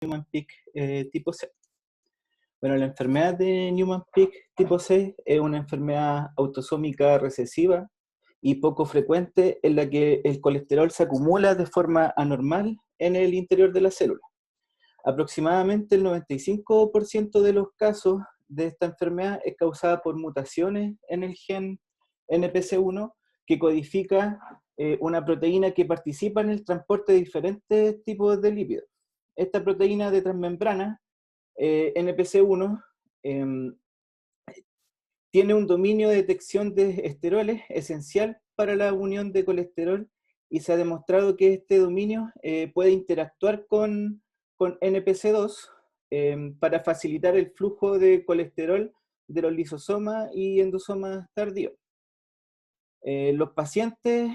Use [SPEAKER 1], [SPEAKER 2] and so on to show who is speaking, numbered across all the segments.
[SPEAKER 1] Niemann-Pick tipo C. Bueno, la enfermedad de Niemann-Pick tipo C es una enfermedad autosómica recesiva y poco frecuente en la que el colesterol se acumula de forma anormal en el interior de la célula. Aproximadamente el 95% de los casos de esta enfermedad es causada por mutaciones en el gen NPC1 que codifica una proteína que participa en el transporte de diferentes tipos de lípidos. Esta proteína de transmembrana, NPC1, tiene un dominio de detección de esteroles esencial para la unión de colesterol y se ha demostrado que este dominio puede interactuar con NPC2 para facilitar el flujo de colesterol de los lisosomas y endosomas tardíos. Los pacientes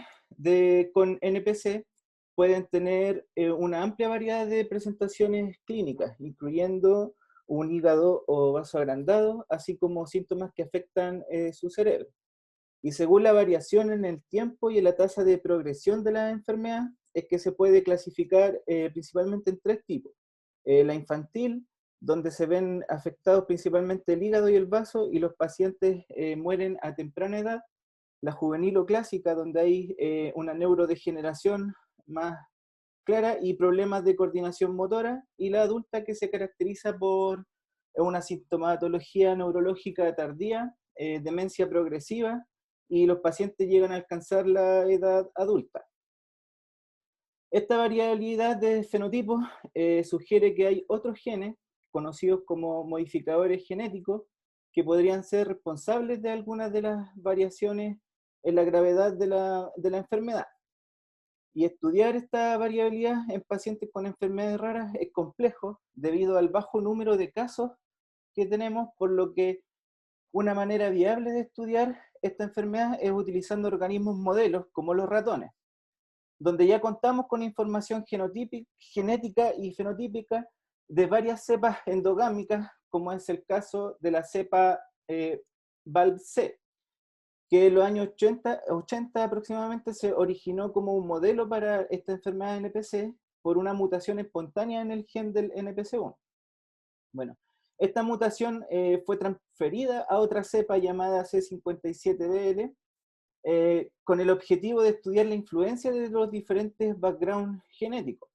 [SPEAKER 1] con NPC pueden tener una amplia variedad de presentaciones clínicas, incluyendo un hígado o vaso agrandado, así como síntomas que afectan su cerebro. Y según la variación en el tiempo y en la tasa de progresión de la enfermedad, es que se puede clasificar principalmente en tres tipos. La infantil, donde se ven afectados principalmente el hígado y el vaso, y los pacientes mueren a temprana edad. La juvenil o clásica, donde hay una neurodegeneración más clara y problemas de coordinación motora, y la adulta, que se caracteriza por una sintomatología neurológica tardía, demencia progresiva, y los pacientes llegan a alcanzar la edad adulta. Esta variabilidad de fenotipos sugiere que hay otros genes, conocidos como modificadores genéticos, que podrían ser responsables de algunas de las variaciones en la gravedad de la enfermedad. Y estudiar esta variabilidad en pacientes con enfermedades raras es complejo debido al bajo número de casos que tenemos, por lo que una manera viable de estudiar esta enfermedad es utilizando organismos modelos como los ratones, donde ya contamos con información genética y fenotípica de varias cepas endogámicas, como es el caso de la cepa BALB-C, que en los años 80 aproximadamente se originó como un modelo para esta enfermedad de NPC por una mutación espontánea en el gen del NPC1. Bueno, esta mutación fue transferida a otra cepa llamada C57BL, con el objetivo de estudiar la influencia de los diferentes backgrounds genéticos.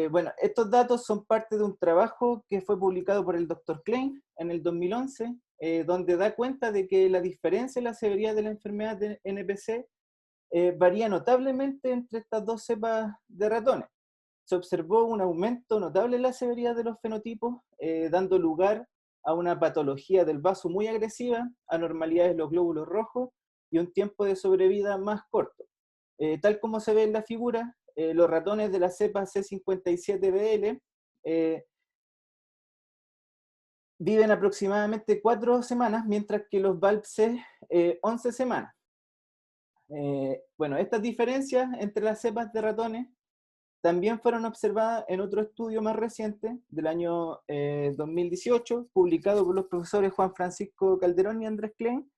[SPEAKER 1] Bueno, estos datos son parte de un trabajo que fue publicado por el Dr. Klein en el 2011, donde da cuenta de que la diferencia en la severidad de la enfermedad de NPC varía notablemente entre estas dos cepas de ratones. Se observó un aumento notable en la severidad de los fenotipos, dando lugar a una patología del vaso muy agresiva, anormalidades en los glóbulos rojos y un tiempo de sobrevida más corto. Tal como se ve en la figura, los ratones de la cepa C57BL viven aproximadamente 4 semanas, mientras que los BALB-C 11 semanas. Bueno, estas diferencias entre las cepas de ratones también fueron observadas en otro estudio más reciente, del año 2018, publicado por los profesores Juan Francisco Calderón y Andrés Klein,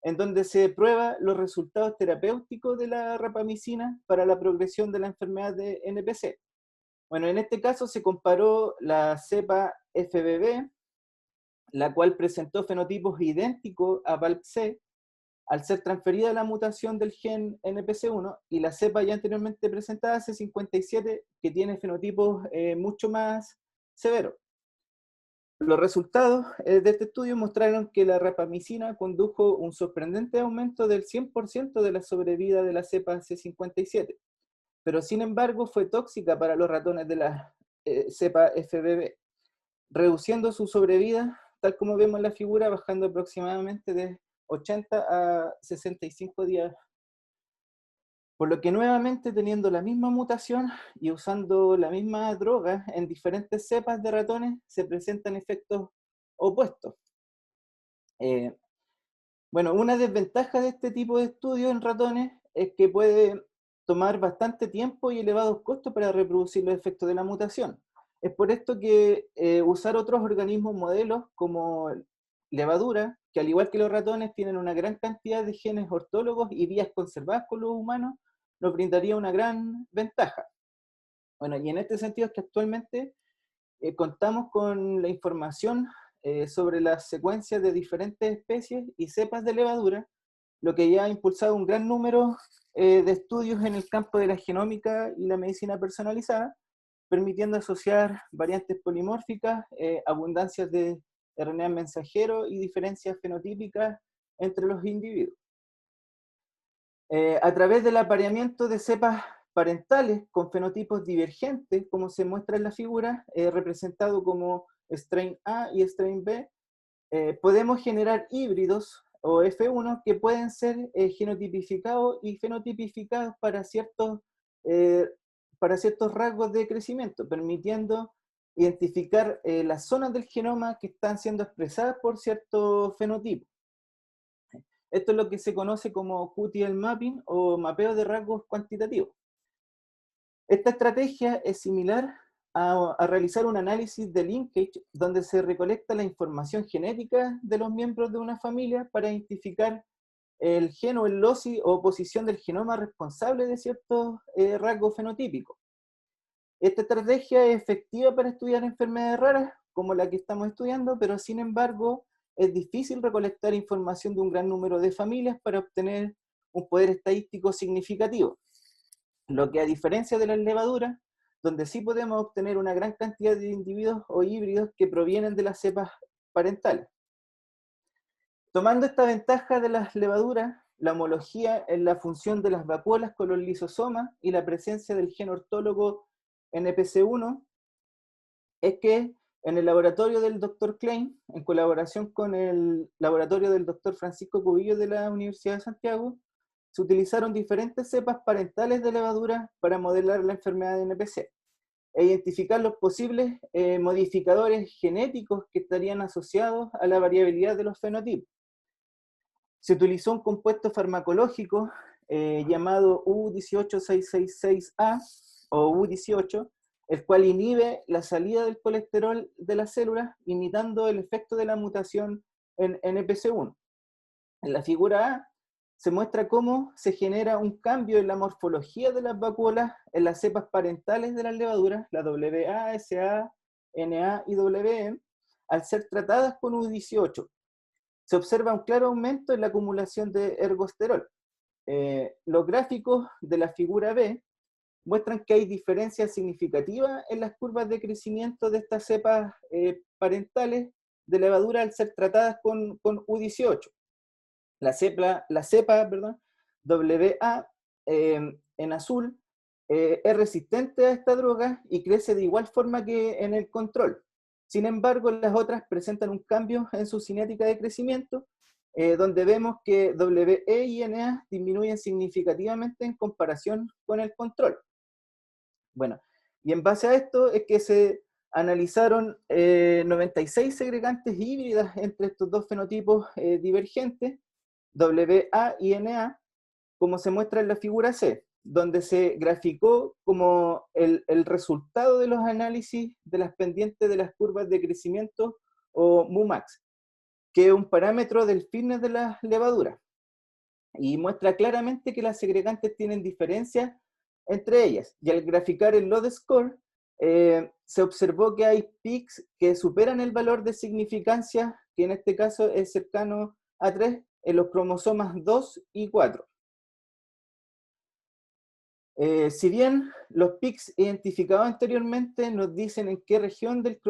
[SPEAKER 1] en donde se prueba los resultados terapéuticos de la rapamicina para la progresión de la enfermedad de NPC. Bueno, en este caso se comparó la cepa FBB, la cual presentó fenotipos idénticos a BALB-C, al ser transferida la mutación del gen NPC1, y la cepa ya anteriormente presentada, C57, que tiene fenotipos mucho más severos. Los resultados de este estudio mostraron que la rapamicina condujo un sorprendente aumento del 100% de la sobrevida de la cepa C57, pero sin embargo fue tóxica para los ratones de la cepa FBB, reduciendo su sobrevida, tal como vemos en la figura, bajando aproximadamente de 80 a 65 días. Por lo que nuevamente, teniendo la misma mutación y usando la misma droga en diferentes cepas de ratones, se presentan efectos opuestos. Bueno, una desventaja de este tipo de estudios en ratones es que puede tomar bastante tiempo y elevados costos para reproducir los efectos de la mutación. Es por esto que usar otros organismos modelos como levadura, que al igual que los ratones tienen una gran cantidad de genes ortólogos y vías conservadas con los humanos, nos brindaría una gran ventaja. Bueno, y en este sentido es que actualmente contamos con la información sobre las secuencias de diferentes especies y cepas de levadura, lo que ya ha impulsado un gran número de estudios en el campo de la genómica y la medicina personalizada, permitiendo asociar variantes polimórficas, abundancias de RNA mensajero y diferencias fenotípicas entre los individuos. A través del apareamiento de cepas parentales con fenotipos divergentes, como se muestra en la figura, representado como strain A y strain B, podemos generar híbridos o F1 que pueden ser genotipificados y fenotipificados eh, para ciertos rasgos de crecimiento, permitiendo identificar las zonas del genoma que están siendo expresadas por cierto fenotipo. Esto es lo que se conoce como QTL mapping o mapeo de rasgos cuantitativos. Esta estrategia es similar a realizar un análisis de linkage donde se recolecta la información genética de los miembros de una familia para identificar el gen o el loci o posición del genoma responsable de ciertos rasgos fenotípicos. Esta estrategia es efectiva para estudiar enfermedades raras, como la que estamos estudiando, pero sin embargo es difícil recolectar información de un gran número de familias para obtener un poder estadístico significativo. Lo que a diferencia de las levaduras, donde sí podemos obtener una gran cantidad de individuos o híbridos que provienen de las cepas parentales. Tomando esta ventaja de las levaduras, la homología en la función de las vacuolas con los lisosomas y la presencia del gen ortólogo NPC1 es que en el laboratorio del Dr. Klein, en colaboración con el laboratorio del Dr. Francisco Cubillo de la Universidad de Santiago, se utilizaron diferentes cepas parentales de levadura para modelar la enfermedad de NPC e identificar los posibles modificadores genéticos que estarían asociados a la variabilidad de los fenotipos. Se utilizó un compuesto farmacológico llamado U18666A o U18, el cual inhibe la salida del colesterol de las células, imitando el efecto de la mutación en NPC1. En la figura A se muestra cómo se genera un cambio en la morfología de las vacuolas en las cepas parentales de las levaduras, la WA, SA, NA y WE, al ser tratadas con U18. Se observa un claro aumento en la acumulación de ergosterol. Los gráficos de la figura B muestran que hay diferencias significativas en las curvas de crecimiento de estas cepas parentales de levadura al ser tratadas con U18. La cepa WA en azul es resistente a esta droga y crece de igual forma que en el control. Sin embargo, las otras presentan un cambio en su cinética de crecimiento, donde vemos que WE y NA disminuyen significativamente en comparación con el control. Bueno, y en base a esto es que se analizaron 96 segregantes híbridas entre estos dos fenotipos divergentes, WA y NA, como se muestra en la figura C, donde se graficó como el resultado de los análisis de las pendientes de las curvas de crecimiento o Mumax, que es un parámetro del fitness de las levaduras, y muestra claramente que las segregantes tienen diferencias entre ellas, y al graficar el load score, se observó que hay peaks que superan el valor de significancia, que en este caso es cercano a 3, en los cromosomas 2 y 4. Si bien los peaks identificados anteriormente nos dicen en qué región del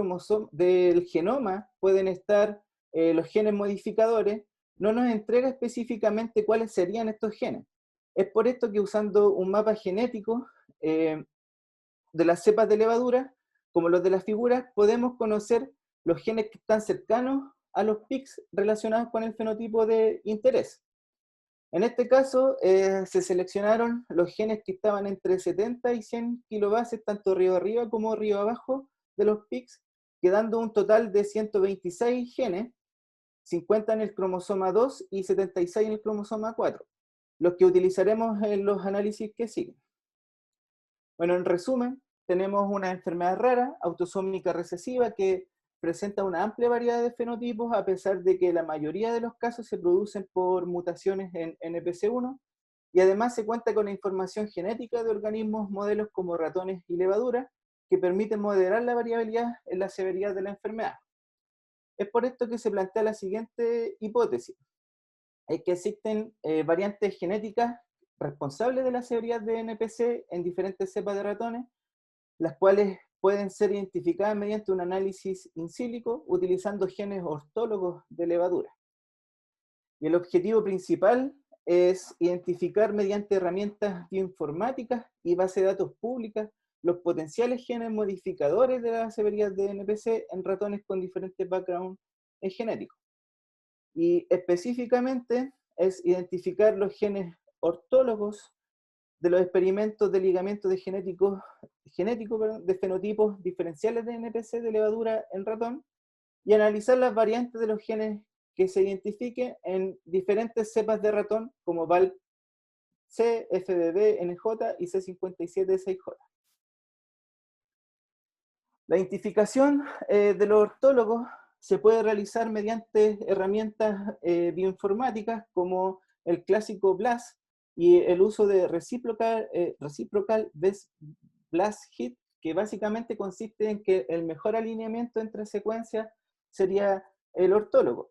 [SPEAKER 1] genoma pueden estar los genes modificadores, no nos entrega específicamente cuáles serían estos genes. Es por esto que usando un mapa genético de las cepas de levadura, como los de las figuras, podemos conocer los genes que están cercanos a los peaks relacionados con el fenotipo de interés. En este caso, se seleccionaron los genes que estaban entre 70 y 100 kilobases, tanto río arriba como río abajo de los peaks, quedando un total de 126 genes, 50 en el cromosoma 2 y 76 en el cromosoma 4, los que utilizaremos en los análisis que siguen. Bueno, en resumen, tenemos una enfermedad rara, autosómica recesiva, que presenta una amplia variedad de fenotipos, a pesar de que la mayoría de los casos se producen por mutaciones en NPC1, y además se cuenta con la información genética de organismos modelos como ratones y levaduras, que permiten moderar la variabilidad en la severidad de la enfermedad. Es por esto que se plantea la siguiente hipótesis: es que existen variantes genéticas responsables de la severidad de NPC en diferentes cepas de ratones, las cuales pueden ser identificadas mediante un análisis in silico utilizando genes ortólogos de levadura. Y el objetivo principal es identificar mediante herramientas bioinformáticas y bases de datos públicas los potenciales genes modificadores de la severidad de NPC en ratones con diferentes backgrounds genéticos. Y específicamente es identificar los genes ortólogos de los experimentos de ligamiento de de fenotipos diferenciales de NPC de levadura en ratón, y analizar las variantes de los genes que se identifiquen en diferentes cepas de ratón, como VALP-C, FBB, NJ y C57-6J. La identificación de los ortólogos se puede realizar mediante herramientas bioinformáticas como el clásico BLAST y el uso de Reciprocal BLAST Hit, que básicamente consiste en que el mejor alineamiento entre secuencias sería el ortólogo.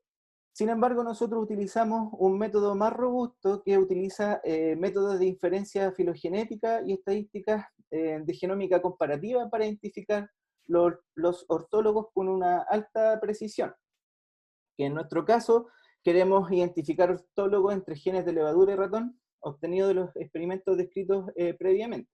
[SPEAKER 1] Sin embargo, nosotros utilizamos un método más robusto que utiliza métodos de inferencia filogenética y estadísticas de genómica comparativa para identificar los ortólogos con una alta precisión. Que en nuestro caso queremos identificar ortólogos entre genes de levadura y ratón obtenidos de los experimentos descritos previamente.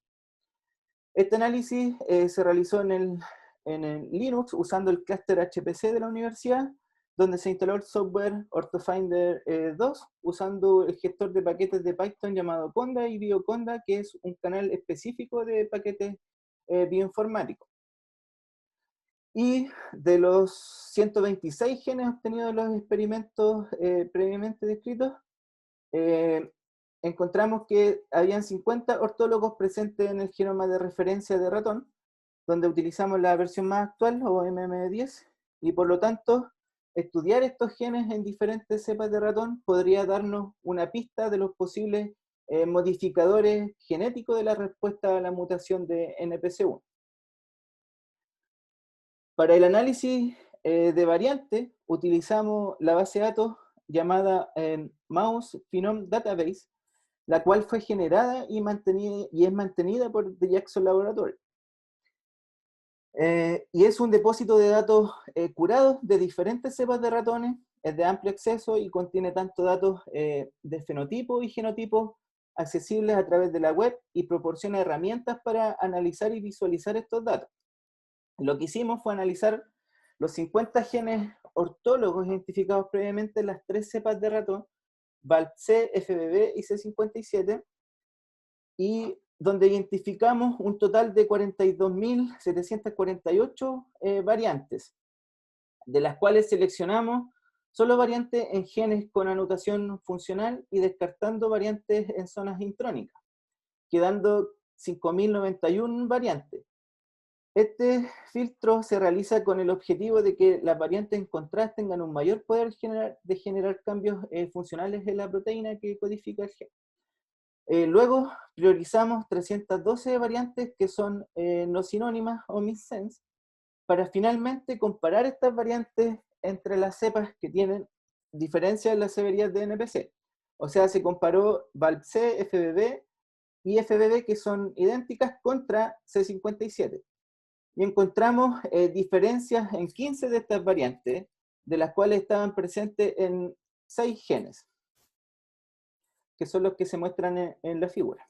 [SPEAKER 1] Este análisis se realizó en el Linux usando el clúster HPC de la universidad, donde se instaló el software OrthoFinder 2 usando el gestor de paquetes de Python llamado Conda y BioConda, que es un canal específico de paquetes bioinformáticos. Y de los 126 genes obtenidos en los experimentos previamente descritos, encontramos que habían 50 ortólogos presentes en el genoma de referencia de ratón, donde utilizamos la versión más actual, o MM10, y por lo tanto, estudiar estos genes en diferentes cepas de ratón podría darnos una pista de los posibles modificadores genéticos de la respuesta a la mutación de NPC1. Para el análisis de variantes, utilizamos la base de datos llamada Mouse Phenome Database, la cual fue generada y es mantenida por The Jackson Laboratory. Y es un depósito de datos curados de diferentes cepas de ratones, es de amplio acceso y contiene tanto datos de fenotipo y genotipo accesibles a través de la web, y proporciona herramientas para analizar y visualizar estos datos. Lo que hicimos fue analizar los 50 genes ortólogos identificados previamente en las 3 cepas de ratón, VALP-C, FBB y C57, y donde identificamos un total de 42.748 variantes, de las cuales seleccionamos solo variantes en genes con anotación funcional y descartando variantes en zonas intrónicas, quedando 5.091 variantes. Este filtro se realiza con el objetivo de que las variantes encontradas tengan un mayor poder de generar cambios funcionales en la proteína que codifica el gen. Luego priorizamos 312 variantes que son no sinónimas o missense, para finalmente comparar estas variantes entre las cepas que tienen diferencias en la severidad de NPC. O sea, se comparó VALP-C, FBB y FBB, que son idénticas, contra C57. Y encontramos diferencias en 15 de estas variantes, de las cuales estaban presentes en 6 genes, que son los que se muestran en la figura.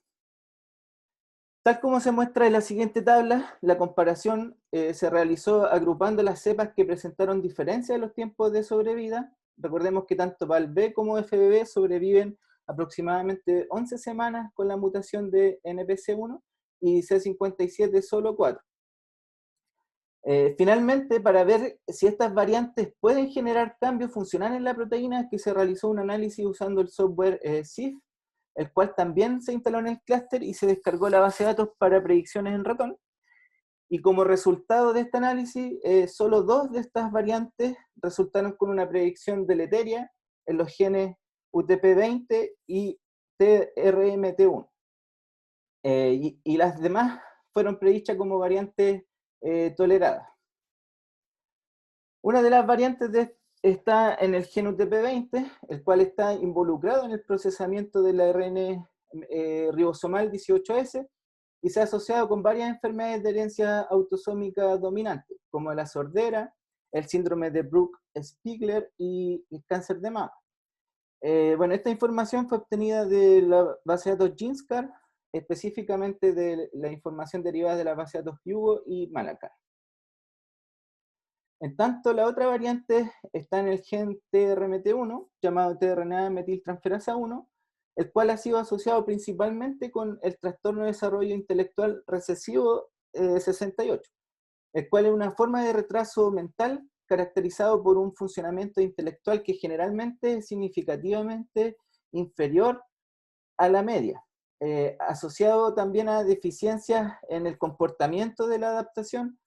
[SPEAKER 1] Tal como se muestra en la siguiente tabla, la comparación se realizó agrupando las cepas que presentaron diferencias en los tiempos de sobrevida. Recordemos que tanto VALP-B como FBB sobreviven aproximadamente 11 semanas con la mutación de NPC1 y C57 solo 4. Finalmente, para ver si estas variantes pueden generar cambios funcionales en la proteína, que se realizó un análisis usando el software SIF, el cual también se instaló en el clúster y se descargó la base de datos para predicciones en ratón. Y como resultado de este análisis, solo 2 de estas variantes resultaron con una predicción deleteria en los genes UTP20 y TRMT1. Y las demás fueron predichas como variantes tolerada. Una de las variantes está en el gen UTP-20, el cual está involucrado en el procesamiento del ARN ribosomal 18S y se ha asociado con varias enfermedades de herencia autosómica dominante, como la sordera, el síndrome de Brooke-Spiegler y el cáncer de mama. Bueno, esta información fue obtenida de la base de datos GeneScar, específicamente de la información derivada de la base de datos Hugo y Malacar. En tanto, la otra variante está en el gen TRMT1, llamado tRNA metiltransferasa 1, el cual ha sido asociado principalmente con el trastorno de desarrollo intelectual recesivo 68, el cual es una forma de retraso mental caracterizado por un funcionamiento intelectual que generalmente es significativamente inferior a la media, asociado también a deficiencias en el comportamiento de la adaptación,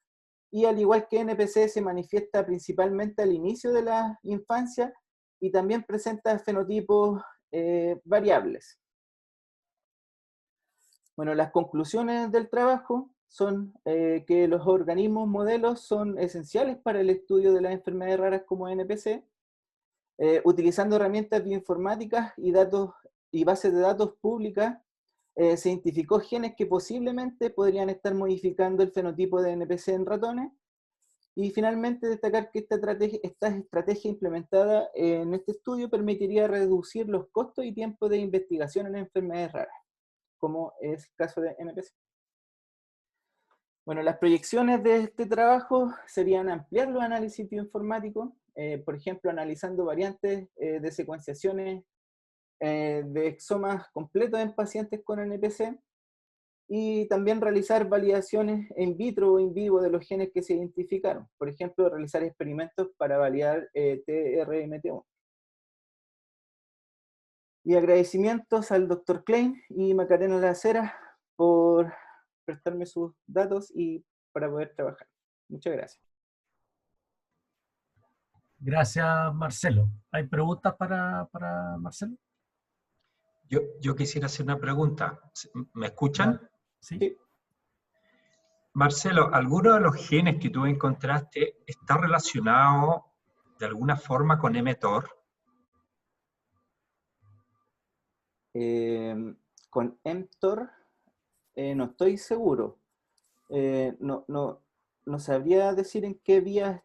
[SPEAKER 1] y al igual que NPC se manifiesta principalmente al inicio de la infancia y también presenta fenotipos variables. Bueno, las conclusiones del trabajo son que los organismos modelos son esenciales para el estudio de las enfermedades raras como NPC, utilizando herramientas bioinformáticas y bases de datos públicas. Se identificó genes que posiblemente podrían estar modificando el fenotipo de NPC en ratones. Y finalmente destacar que esta estrategia implementada en este estudio permitiría reducir los costos y tiempos de investigación en enfermedades raras, como es el caso de NPC. Bueno, las proyecciones de este trabajo serían ampliar los análisis bioinformáticos, por ejemplo, analizando variantes de secuenciaciones de exomas completos en pacientes con NPC, y también realizar validaciones in vitro o in vivo de los genes que se identificaron. Por ejemplo, realizar experimentos para validar TRMT1. Y agradecimientos al Dr. Klein y Macarena Lacera por prestarme sus datos y para poder trabajar. Muchas gracias.
[SPEAKER 2] Gracias, Marcelo. ¿Hay preguntas para Marcelo?
[SPEAKER 3] Yo quisiera hacer una pregunta. ¿Me escuchan?
[SPEAKER 2] Sí.
[SPEAKER 1] Sí.
[SPEAKER 3] Marcelo, ¿alguno de los genes que tú encontraste está relacionado de alguna forma con mTOR?
[SPEAKER 1] Con mTOR no estoy seguro. No sabría decir en qué vía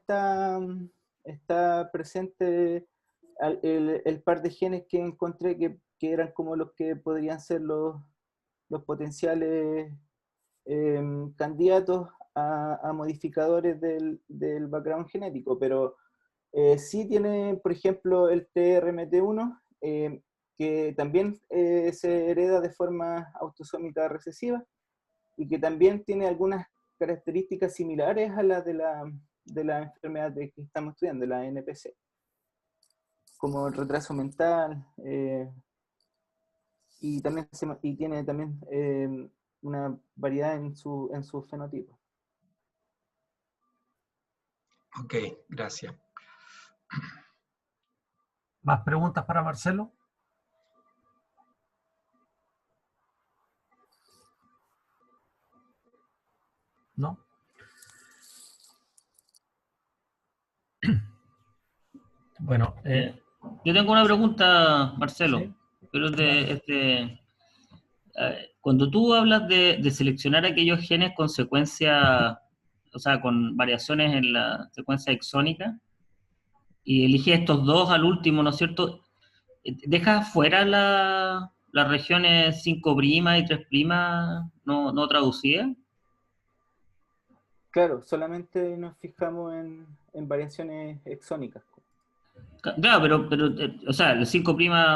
[SPEAKER 1] está presente el par de genes que encontré que eran como los que podrían ser los potenciales candidatos a modificadores del background genético, pero sí tiene, por ejemplo, el TRMT1, que también se hereda de forma autosómica recesiva, y que también tiene algunas características similares a las de la enfermedad que estamos estudiando, la NPC, como el retraso mental, y tiene también una variedad en su fenotipo.
[SPEAKER 3] Ok, gracias.
[SPEAKER 2] ¿Más preguntas para Marcelo? ¿No? Bueno,
[SPEAKER 4] yo tengo una pregunta, Marcelo,
[SPEAKER 2] ¿sí?
[SPEAKER 4] pero cuando tú hablas de seleccionar aquellos genes con secuencia, o sea, con variaciones en la secuencia exónica, y eliges estos dos al último, ¿no es cierto? ¿Dejas fuera las regiones 5' y 3' no traducidas?
[SPEAKER 1] Claro, solamente nos fijamos en variaciones exónicas.
[SPEAKER 4] Claro, pero o sea, el 5'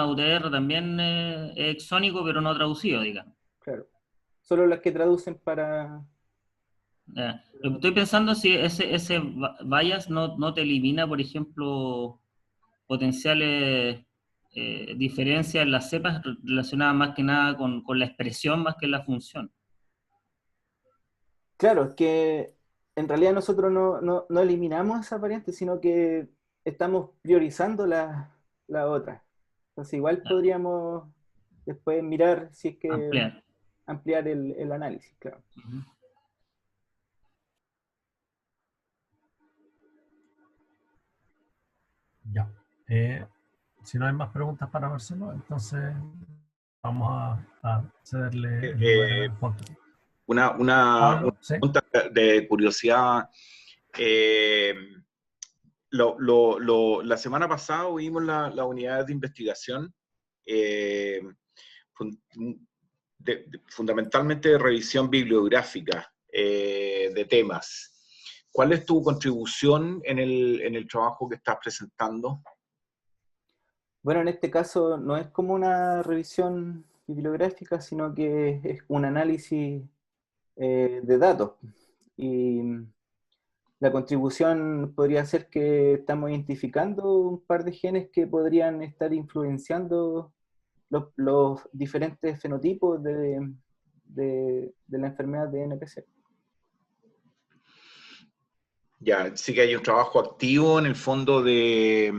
[SPEAKER 4] UTR también es exónico, pero no traducido, digamos.
[SPEAKER 1] Claro. Solo las que traducen para...
[SPEAKER 4] Ya. Estoy pensando si ese bias no te elimina, por ejemplo, potenciales diferencias en las cepas relacionadas más que nada con la expresión más que la función.
[SPEAKER 1] Claro, es que en realidad nosotros no eliminamos esa variante, sino que estamos priorizando la otra. Entonces igual
[SPEAKER 4] Claro,
[SPEAKER 1] podríamos después mirar si es que
[SPEAKER 4] ampliar.
[SPEAKER 1] ampliar el análisis, claro.
[SPEAKER 4] Ujú.
[SPEAKER 2] Ya. Si no hay más preguntas para Marcelo, entonces vamos a cederle el lugar
[SPEAKER 5] Eh,
[SPEAKER 2] a Juan.
[SPEAKER 5] una
[SPEAKER 2] Pablo, ¿sí?
[SPEAKER 5] pregunta de curiosidad. Eh, la semana pasada vimos la unidad de investigación, eh, fun- fundamentalmente de revisión bibliográfica de temas. ¿Cuál es tu contribución en el trabajo que estás presentando?
[SPEAKER 1] Bueno, en este caso no es como una revisión bibliográfica, sino que es un análisis de datos. Y la contribución podría ser que estamos identificando un par de genes que podrían estar influenciando los diferentes fenotipos de la enfermedad de NPC.
[SPEAKER 5] Ya, sí que hay un trabajo activo en el fondo de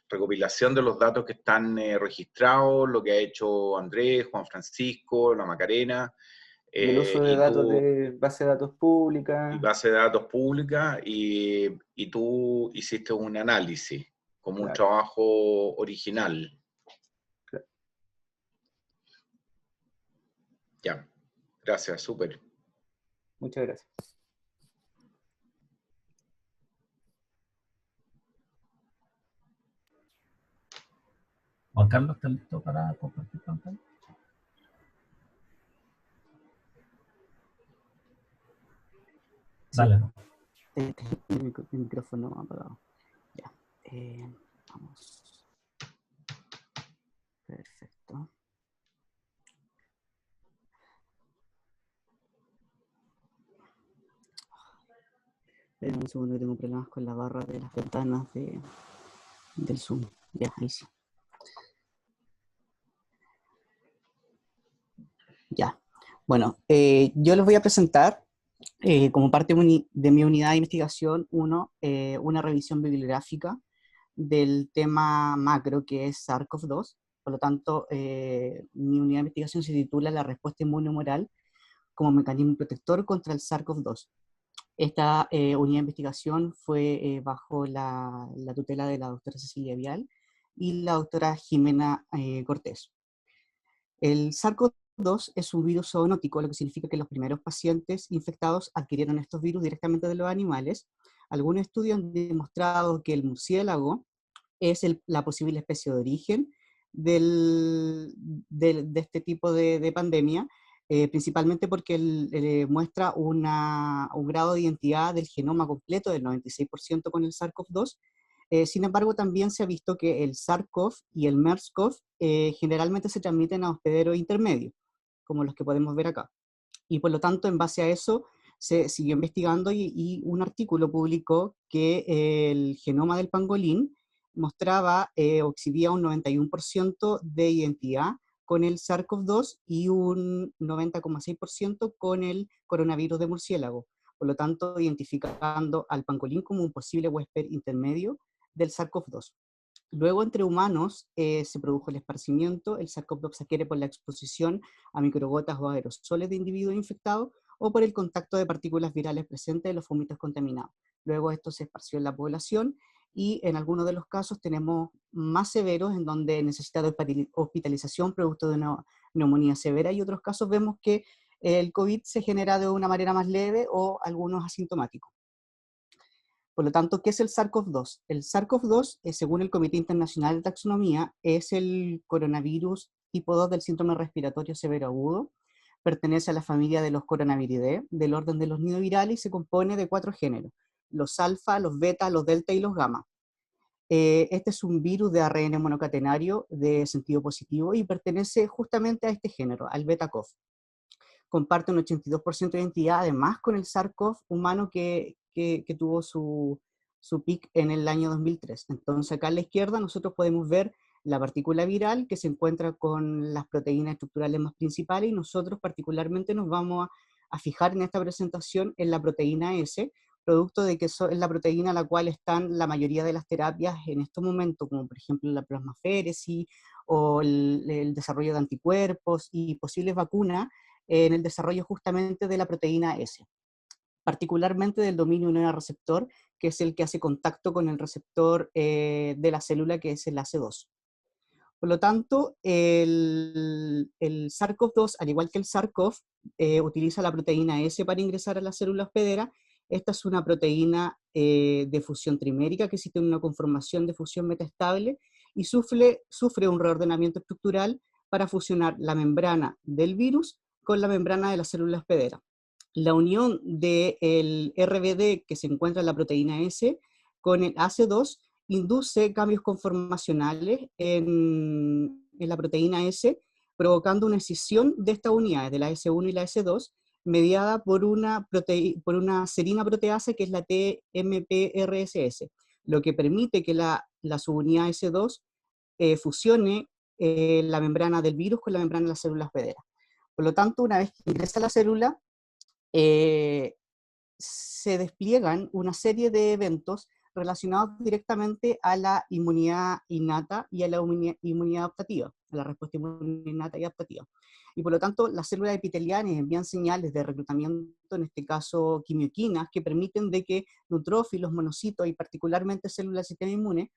[SPEAKER 5] recopilación de los datos que están registrados, lo que ha hecho Andrés, Juan Francisco, la Macarena,
[SPEAKER 1] Y el uso de
[SPEAKER 5] y
[SPEAKER 1] datos
[SPEAKER 5] tú,
[SPEAKER 1] de base de datos
[SPEAKER 5] y
[SPEAKER 1] pública,
[SPEAKER 5] base de datos pública, y tú hiciste un análisis como un
[SPEAKER 1] claro,
[SPEAKER 5] trabajo original.
[SPEAKER 1] claro.
[SPEAKER 5] Ya, gracias, súper.
[SPEAKER 1] Muchas gracias.
[SPEAKER 2] Juan Carlos, ¿estás listo para compartir pantalla?
[SPEAKER 6] Sí.
[SPEAKER 2] Dale, ¿no?
[SPEAKER 6] El micrófono apagado. Ya. Vamos. Perfecto. Espera un segundo, que tengo problemas con la barra de las ventanas del Zoom. Ya, ahí sí. Ya. Bueno, yo les voy a presentar, como parte de mi unidad de investigación, una revisión bibliográfica del tema macro que es SARS-CoV-2. Por lo tanto, mi unidad de investigación se titula La respuesta inmunohumoral como mecanismo protector contra el SARS-CoV-2. Esta unidad de investigación fue bajo la tutela de la doctora Cecilia Vial y la doctora Jimena Cortés. El SARS-CoV-2 es un virus zoonótico, lo que significa que los primeros pacientes infectados adquirieron estos virus directamente de los animales. Algunos estudios han demostrado que el murciélago es la posible especie de origen de este tipo de pandemia, principalmente porque muestra un grado de identidad del genoma completo del 96% con el SARS-CoV-2. Sin embargo, también se ha visto que el SARS-CoV y el MERS-CoV generalmente se transmiten a hospederos intermedios, como los que podemos ver acá. Y por lo tanto, en base a eso, se siguió investigando y un artículo publicó que el genoma del pangolín mostraba o exhibía un 91% de identidad con el SARS-CoV-2 y un 90,6% con el coronavirus de murciélago. Por lo tanto, identificando al pangolín como un posible huésped intermedio del SARS-CoV-2. Luego, entre humanos, se produjo el esparcimiento. El SARS-CoV-2 se adquiere por la exposición a microgotas o aerosoles de individuos infectados o por el contacto de partículas virales presentes en los vómitos contaminados. Luego esto se esparció en la población y en algunos de los casos tenemos más severos en donde necesita de hospitalización producto de una neumonía severa, y otros casos vemos que el COVID se genera de una manera más leve o algunos asintomáticos. Por lo tanto, ¿qué es el SARS-CoV-2? El SARS-CoV-2, según el Comité Internacional de Taxonomía, es el coronavirus tipo 2 del síndrome respiratorio severo agudo. Pertenece a la familia de los coronaviridae, del orden de los nidovirales, y se compone de 4 géneros: los alfa, los beta, los delta y los gamma. Este es un virus de ARN monocatenario de sentido positivo y pertenece justamente a este género, al beta-CoV. Comparte un 82% de identidad, además, con el SARS-CoV humano que tuvo su pic en el año 2003. Entonces, acá a la izquierda nosotros podemos ver la partícula viral que se encuentra con las proteínas estructurales más principales, y nosotros particularmente nos vamos a fijar en esta presentación en la proteína S, producto de que es la proteína a la cual están la mayoría de las terapias en estos momentos, como por ejemplo la plasmaféresis o el desarrollo de anticuerpos y posibles vacunas en el desarrollo justamente de la proteína S. particularmente del dominio receptor, que es el que hace contacto con el receptor de la célula, que es el AC2. Por lo tanto, el SARS-CoV-2, al igual que el SARS-CoV, utiliza la proteína S para ingresar a la célula hospedera. Esta es una proteína de fusión trimérica que existe en una conformación de fusión metaestable y sufre un reordenamiento estructural para fusionar la membrana del virus con la membrana de la célula hospedera. La unión del RBD que se encuentra en la proteína S con el AC2 induce cambios conformacionales en la proteína S, provocando una escisión de estas unidades, de la S1 y la S2, mediada por una serina proteasa que es la TMPRSS, lo que permite que la subunidad S2 fusione la membrana del virus con la membrana de la célula hospedera. Por lo tanto, una vez que ingresa a la célula, se despliegan una serie de eventos relacionados directamente a la inmunidad innata y a la inmunidad adaptativa, a la respuesta inmune innata y adaptativa. Y por lo tanto, las células epiteliales envían señales de reclutamiento, en este caso quimioquinas, que permiten de que neutrófilos, monocitos y particularmente células del sistema inmune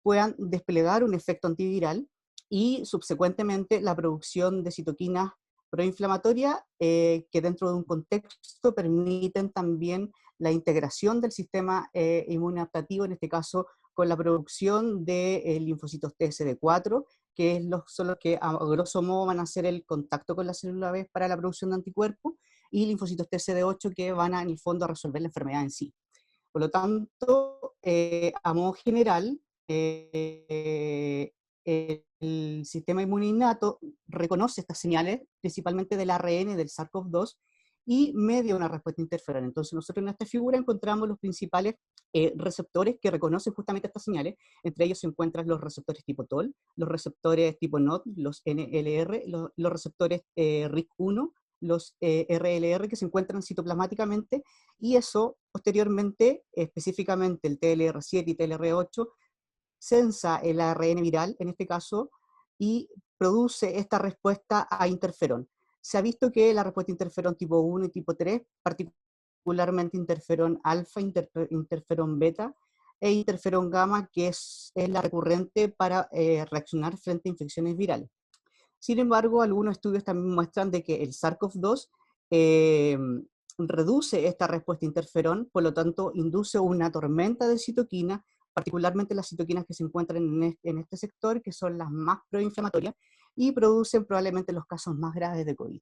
[SPEAKER 6] puedan desplegar un efecto antiviral y subsecuentemente la producción de citoquinas proinflamatorias que dentro de un contexto permiten también la integración del sistema inmune adaptativo, en este caso con la producción de linfocitos TSD4, que son los que a grosso modo van a hacer el contacto con la célula B para la producción de anticuerpos, y linfocitos TSD8 que van en el fondo a resolver la enfermedad en sí. Por lo tanto, a modo general, el sistema inmune innato reconoce estas señales, principalmente del ARN del SARS-CoV-2, y media una respuesta interferón. Entonces nosotros en esta figura encontramos los principales receptores que reconocen justamente estas señales. Entre ellos se encuentran los receptores tipo TOL, los receptores tipo NOT, los NLR, los receptores RIC1, los RLR que se encuentran citoplasmáticamente, y eso posteriormente, específicamente el TLR7 y TLR8, sensa el ARN viral, en este caso, y produce esta respuesta a interferón. Se ha visto que la respuesta a interferón tipo 1 y tipo 3, particularmente interferón alfa, interferón beta e interferón gamma, que es la recurrente para reaccionar frente a infecciones virales. Sin embargo, algunos estudios también muestran de que el SARS-CoV-2 reduce esta respuesta a interferón, por lo tanto induce una tormenta de citoquinas, particularmente las citoquinas que se encuentran en este sector, que son las más proinflamatorias, y producen probablemente los casos más graves de COVID.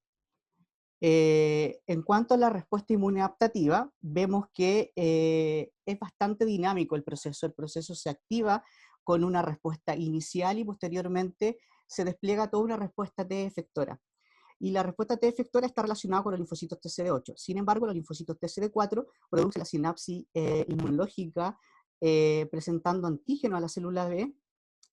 [SPEAKER 6] En cuanto a la respuesta inmune adaptativa, vemos que es bastante dinámico el proceso se activa con una respuesta inicial y posteriormente se despliega toda una respuesta T efectora. Y la respuesta T efectora está relacionada con los linfocitos TCD8. Sin embargo, los linfocitos TCD4 producen la sinapsis inmunológica presentando antígeno a la célula B,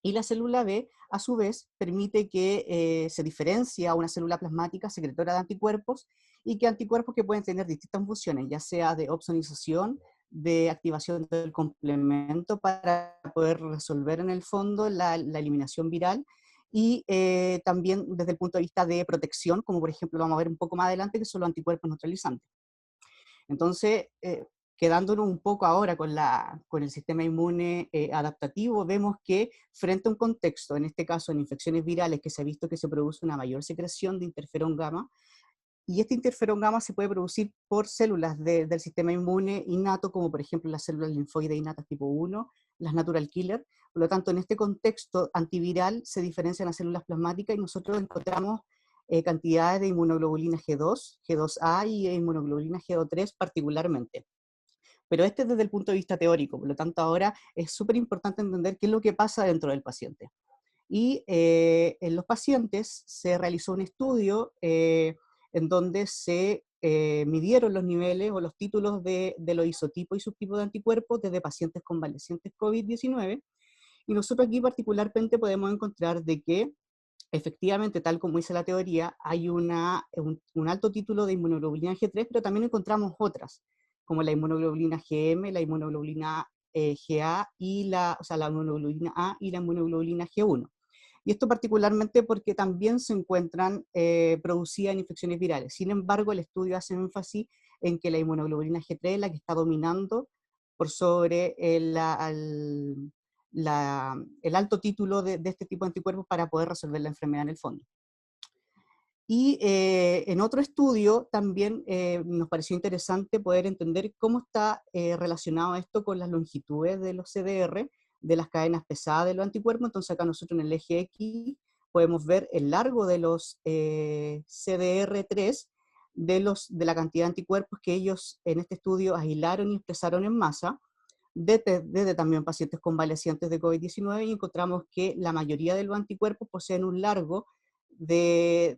[SPEAKER 6] y la célula B, a su vez, permite que se diferencie a una célula plasmática secretora de anticuerpos, y que anticuerpos que pueden tener distintas funciones, ya sea de opsonización, de activación del complemento para poder resolver en el fondo la eliminación viral, y también desde el punto de vista de protección, como por ejemplo lo vamos a ver un poco más adelante, que son los anticuerpos neutralizantes. Entonces, quedándonos un poco ahora con el sistema inmune adaptativo, vemos que frente a un contexto, en este caso en infecciones virales, que se ha visto que se produce una mayor secreción de interferón gamma, y este interferón gamma se puede producir por células del sistema inmune innato, como por ejemplo las células linfoides innatas tipo 1, las natural killer. Por lo tanto, en este contexto antiviral se diferencian las células plasmáticas y nosotros encontramos cantidades de inmunoglobulina G2, G2A y inmunoglobulina G3 particularmente. Pero este es desde el punto de vista teórico, por lo tanto ahora es súper importante entender qué es lo que pasa dentro del paciente. Y en los pacientes se realizó un estudio en donde se midieron los niveles o los títulos de los isotipos y subtipos de anticuerpos desde pacientes convalecientes COVID-19, y nosotros aquí particularmente podemos encontrar de que efectivamente, tal como dice la teoría, hay un alto título de inmunoglobulina G3, pero también encontramos otras, como la inmunoglobulina GM, la inmunoglobulina GA, la inmunoglobulina A y la inmunoglobulina G1. Y esto particularmente porque también se encuentran producidas en infecciones virales. Sin embargo, el estudio hace énfasis en que la inmunoglobulina G3 es la que está dominando por sobre el alto título de este tipo de anticuerpos para poder resolver la enfermedad en el fondo. Y en otro estudio también nos pareció interesante poder entender cómo está relacionado esto con las longitudes de los CDR, de las cadenas pesadas de los anticuerpos. Entonces acá nosotros en el eje X podemos ver el largo de los CDR3, de la cantidad de anticuerpos que ellos en este estudio aislaron y expresaron en masa, desde también pacientes convalecientes de COVID-19, y encontramos que la mayoría de los anticuerpos poseen un largo de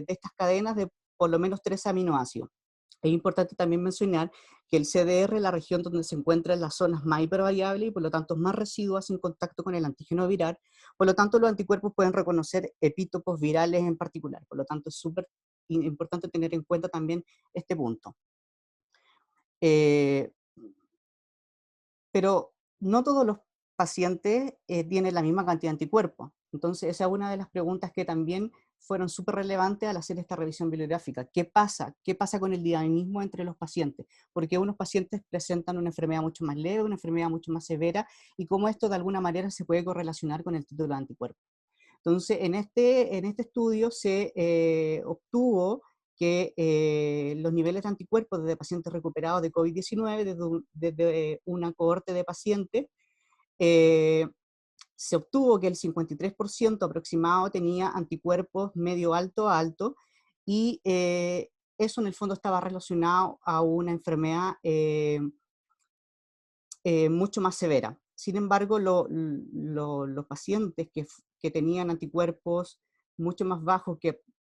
[SPEAKER 6] estas cadenas de por lo menos 3 aminoácidos. Es importante también mencionar que el CDR es la región donde se encuentran las zonas más hipervariables y por lo tanto más residuos en contacto con el antígeno viral. Por lo tanto, los anticuerpos pueden reconocer epítopos virales en particular. Por lo tanto, es súper importante tener en cuenta también este punto. Pero no todos los pacientes tienen la misma cantidad de anticuerpos. Entonces, esa es una de las preguntas que también fueron súper relevantes al hacer esta revisión bibliográfica. ¿Qué pasa? ¿Qué pasa con el dinamismo entre los pacientes? Porque unos pacientes presentan una enfermedad mucho más leve, una enfermedad mucho más severa, y cómo esto de alguna manera se puede correlacionar con el título de anticuerpos. Entonces, en este estudio se obtuvo que los niveles de anticuerpos de pacientes recuperados de COVID-19 desde una cohorte de pacientes, se obtuvo que el 53% aproximado tenía anticuerpos medio alto a alto, y eso en el fondo estaba relacionado a una enfermedad mucho más severa. Sin embargo, los pacientes que tenían anticuerpos mucho más bajos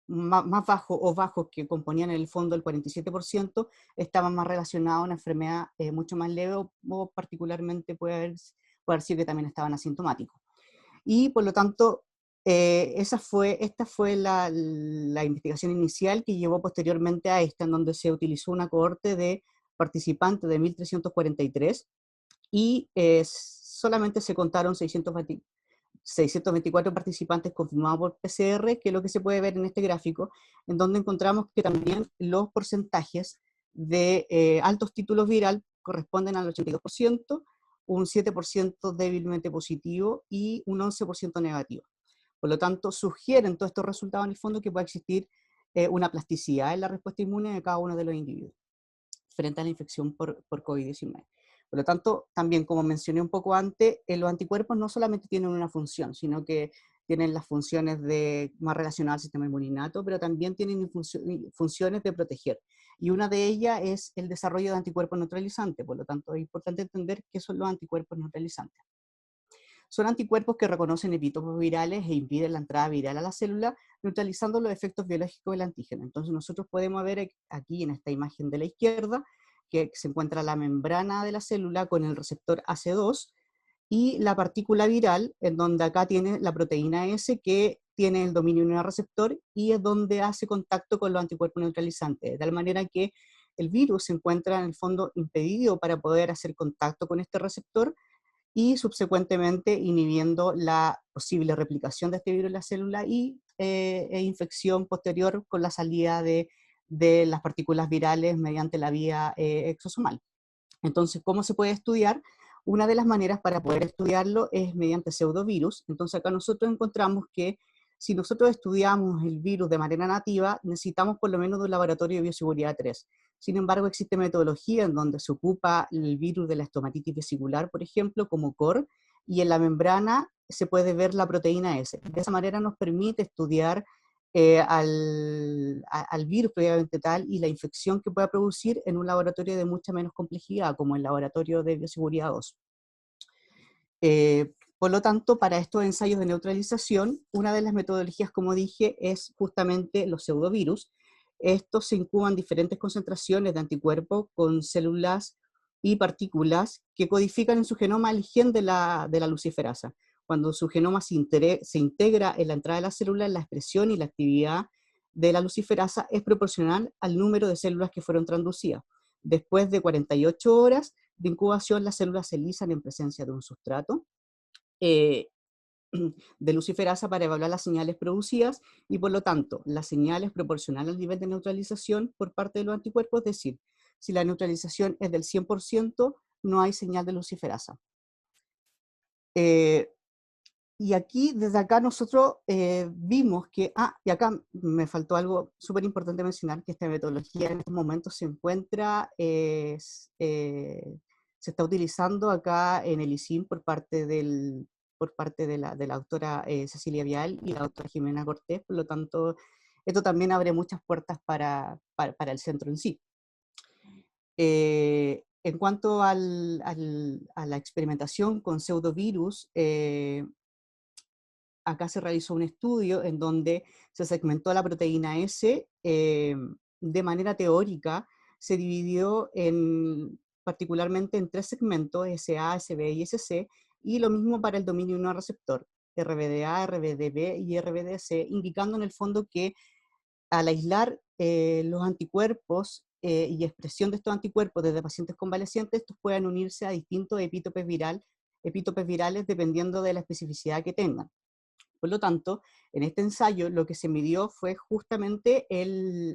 [SPEAKER 6] más bajos o bajos que componían en el fondo el 47%, estaban más relacionados a una enfermedad mucho más leve o particularmente puede decir que también estaban asintomáticos. Y por lo tanto, esta fue la investigación inicial que llevó posteriormente a esta, en donde se utilizó una cohorte de participantes de 1.343 y solamente se contaron 624 participantes confirmados por PCR, que es lo que se puede ver en este gráfico, en donde encontramos que también los porcentajes de altos títulos viral corresponden al 82%, un 7% débilmente positivo y un 11% negativo. Por lo tanto, sugieren todos estos resultados en el fondo que puede existir una plasticidad en la respuesta inmune de cada uno de los individuos frente a la infección por COVID-19. Por lo tanto, también como mencioné un poco antes, los anticuerpos no solamente tienen una función, sino que tienen las funciones más relacionadas al sistema inmunitario, pero también tienen funciones de proteger. Y una de ellas es el desarrollo de anticuerpos neutralizantes. Por lo tanto, es importante entender qué son los anticuerpos neutralizantes. Son anticuerpos que reconocen epítopos virales e impiden la entrada viral a la célula, neutralizando los efectos biológicos del antígeno. Entonces nosotros podemos ver aquí en esta imagen de la izquierda que se encuentra la membrana de la célula con el receptor AC2 y la partícula viral, en donde acá tiene la proteína S que tiene el dominio en el receptor y es donde hace contacto con los anticuerpos neutralizantes, de tal manera que el virus se encuentra en el fondo impedido para poder hacer contacto con este receptor y subsecuentemente inhibiendo la posible replicación de este virus en la célula e infección posterior con la salida de las partículas virales mediante la vía exosomal. Entonces, ¿cómo se puede estudiar? Una de las maneras para poder estudiarlo es mediante pseudovirus. Entonces acá nosotros encontramos que si nosotros estudiamos el virus de manera nativa, necesitamos por lo menos de un laboratorio de bioseguridad 3. Sin embargo, existe metodología en donde se ocupa el virus de la estomatitis vesicular, por ejemplo, como core, y en la membrana se puede ver la proteína S. De esa manera nos permite estudiar al virus previamente tal y la infección que pueda producir en un laboratorio de mucha menos complejidad, como el laboratorio de bioseguridad 2. Por lo tanto, para estos ensayos de neutralización, una de las metodologías, como dije, es justamente los pseudovirus. Estos se incuban diferentes concentraciones de anticuerpos con células y partículas que codifican en su genoma el gen de la luciferasa. Cuando su genoma se integra en la entrada de la célula, la expresión y la actividad de la luciferasa es proporcional al número de células que fueron transducidas. Después de 48 horas de incubación, las células se lisan en presencia de un sustrato de luciferasa para evaluar las señales producidas y por lo tanto, la señal es proporcional al nivel de neutralización por parte de los anticuerpos, es decir, Si la neutralización es del 100%, no hay señal de luciferasa. Y aquí, desde acá, nosotros vimos que, y acá me faltó algo súper importante mencionar, que esta metodología en estos momentos se encuentra, se está utilizando acá en el ISIM por parte de la doctora Cecilia Vial y la doctora Jimena Cortés, por lo tanto, esto también abre muchas puertas para el centro en sí. En cuanto a la experimentación con pseudovirus, acá se realizó un estudio en donde se segmentó la proteína S de manera teórica, se dividió particularmente en 3 segmentos, SA, SB y SC, y lo mismo para el dominio no receptor, RBDA, RBDB y RBDC, indicando en el fondo que al aislar los anticuerpos y expresión de estos anticuerpos desde pacientes convalecientes, estos pueden unirse a distintos epítopes virales dependiendo de la especificidad que tengan. Por lo tanto, en este ensayo lo que se midió fue justamente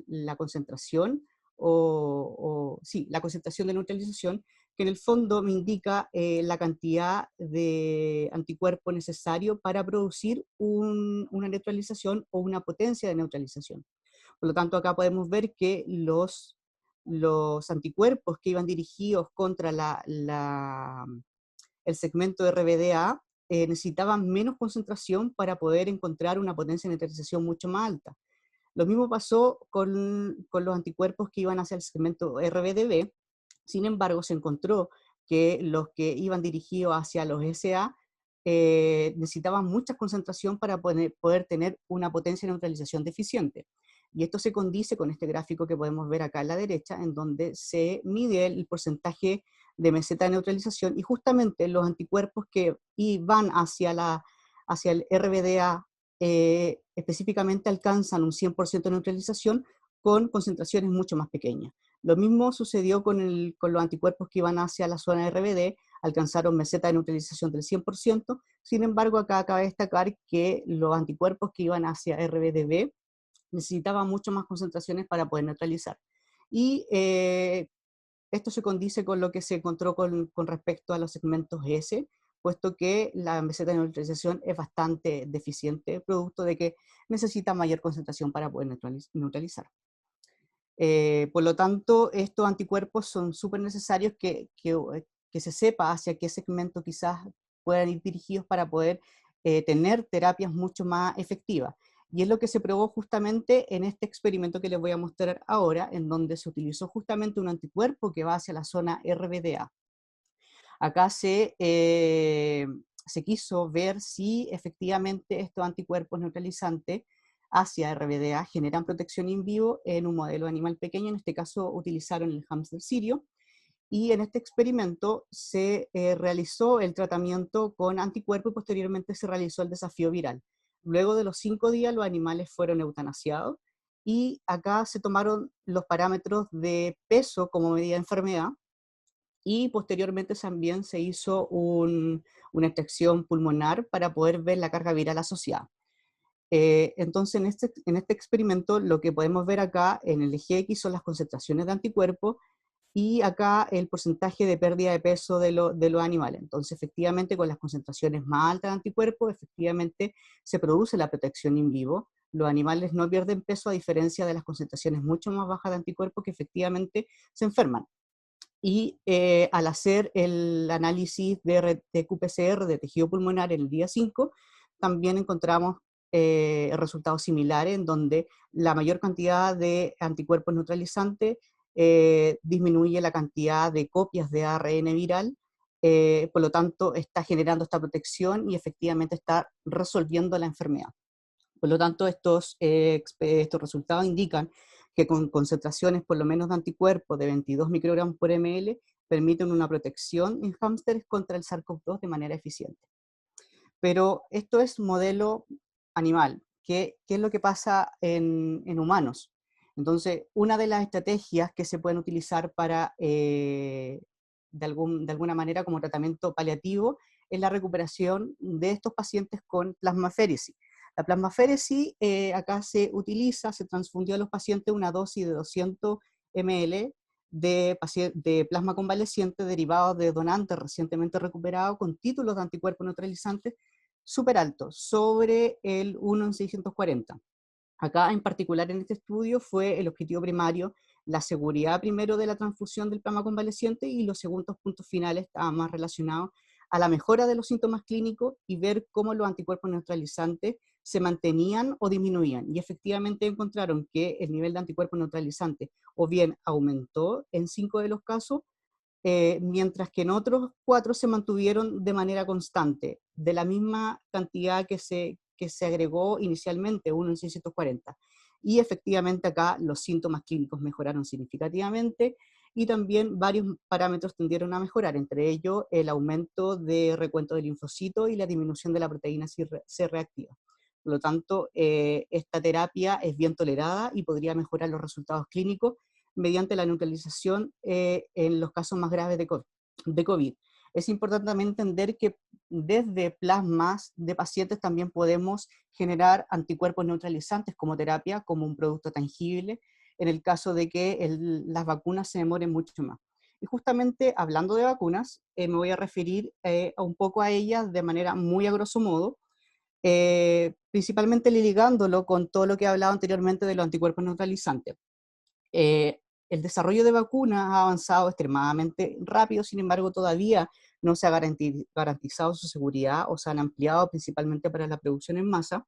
[SPEAKER 6] la concentración, la concentración de neutralización, que en el fondo me indica la cantidad de anticuerpo necesario para producir una neutralización o una potencia de neutralización. Por lo tanto, acá podemos ver que los anticuerpos que iban dirigidos contra el segmento RBDA necesitaban menos concentración para poder encontrar una potencia de neutralización mucho más alta. Lo mismo pasó con los anticuerpos que iban hacia el segmento RBDB. Sin embargo, se encontró que los que iban dirigidos hacia los SA necesitaban mucha concentración para poder tener una potencia de neutralización deficiente. Y esto se condice con este gráfico que podemos ver acá a la derecha, en donde se mide el porcentaje de meseta de neutralización, y justamente los anticuerpos que van hacia el RBDA específicamente alcanzan un 100% de neutralización con concentraciones mucho más pequeñas. Lo mismo sucedió con los anticuerpos que iban hacia la zona RBD, alcanzaron meseta de neutralización del 100%, sin embargo acá cabe destacar que los anticuerpos que iban hacia RBDB necesitaban mucho más concentraciones para poder neutralizar. Y esto se condice con lo que se encontró con respecto a los segmentos S, puesto que la meseta de neutralización es bastante deficiente, producto de que necesita mayor concentración para poder neutralizar. Por lo tanto, estos anticuerpos son súper necesarios que se sepa hacia qué segmento quizás puedan ir dirigidos para poder tener terapias mucho más efectivas. Y es lo que se probó justamente en este experimento que les voy a mostrar ahora, en donde se utilizó justamente un anticuerpo que va hacia la zona RBDA. Acá se quiso ver si efectivamente estos anticuerpos neutralizantes hacia RBDA generan protección in vivo en un modelo animal pequeño. En este caso utilizaron el hámster sirio, y en este experimento se realizó el tratamiento con anticuerpos y posteriormente se realizó el desafío viral. Luego de los 5 días los animales fueron eutanasiados, y acá se tomaron los parámetros de peso como medida de enfermedad, y posteriormente también se hizo una extracción pulmonar para poder ver la carga viral asociada. Entonces, en este experimento, lo que podemos ver acá en el eje X son las concentraciones de anticuerpos, y acá el porcentaje de pérdida de peso de los animales. Entonces, efectivamente, con las concentraciones más altas de anticuerpos, efectivamente se produce la protección in vivo. Los animales no pierden peso, a diferencia de las concentraciones mucho más bajas de anticuerpos que efectivamente se enferman. Y al hacer el análisis de RT-qPCR de tejido pulmonar en el día 5, también encontramos resultados similares, en donde la mayor cantidad de anticuerpos neutralizantes disminuye la cantidad de copias de ARN viral, por lo tanto está generando esta protección y efectivamente está resolviendo la enfermedad. Por lo tanto, estos resultados indican que con concentraciones por lo menos de anticuerpos de 22 microgramos por ml permiten una protección en hámsteres contra el SARS-CoV-2 de manera eficiente. Pero esto es modelo animal. ¿Qué es lo que pasa en humanos? Entonces, una de las estrategias que se pueden utilizar para, de alguna manera, como tratamiento paliativo, es la recuperación de estos pacientes con plasmaféresis. La plasmaféresis acá se transfundió a los pacientes una dosis de 200 ml de plasma convaleciente derivados de donantes recientemente recuperados con títulos de anticuerpos neutralizantes súper altos, sobre el 1 en 640. Acá en particular en este estudio fue el objetivo primario la seguridad primero de la transfusión del plasma convaleciente, y los segundos puntos finales estaban más relacionados a la mejora de los síntomas clínicos y ver cómo los anticuerpos neutralizantes se mantenían o disminuían. Y efectivamente encontraron que el nivel de anticuerpos neutralizantes o bien aumentó en 5 de los casos, mientras que en otros 4 se mantuvieron de manera constante, de la misma cantidad que se agregó inicialmente, 1 en 640. Y efectivamente acá los síntomas clínicos mejoraron significativamente, y también varios parámetros tendieron a mejorar, entre ellos el aumento de recuento de linfocitos y la disminución de la proteína C reactiva. Por lo tanto, esta terapia es bien tolerada y podría mejorar los resultados clínicos mediante la neutralización en los casos más graves de COVID. Es importante también entender que desde plasmas de pacientes también podemos generar anticuerpos neutralizantes como terapia, como un producto tangible, en el caso de que las vacunas se demoren mucho más. Y justamente hablando de vacunas, me voy a referir un poco a ellas de manera muy a grosso modo, principalmente ligándolo con todo lo que he hablado anteriormente de los anticuerpos neutralizantes. El desarrollo de vacunas ha avanzado extremadamente rápido, sin embargo todavía no se ha garantizado su seguridad, o se han ampliado principalmente para la producción en masa,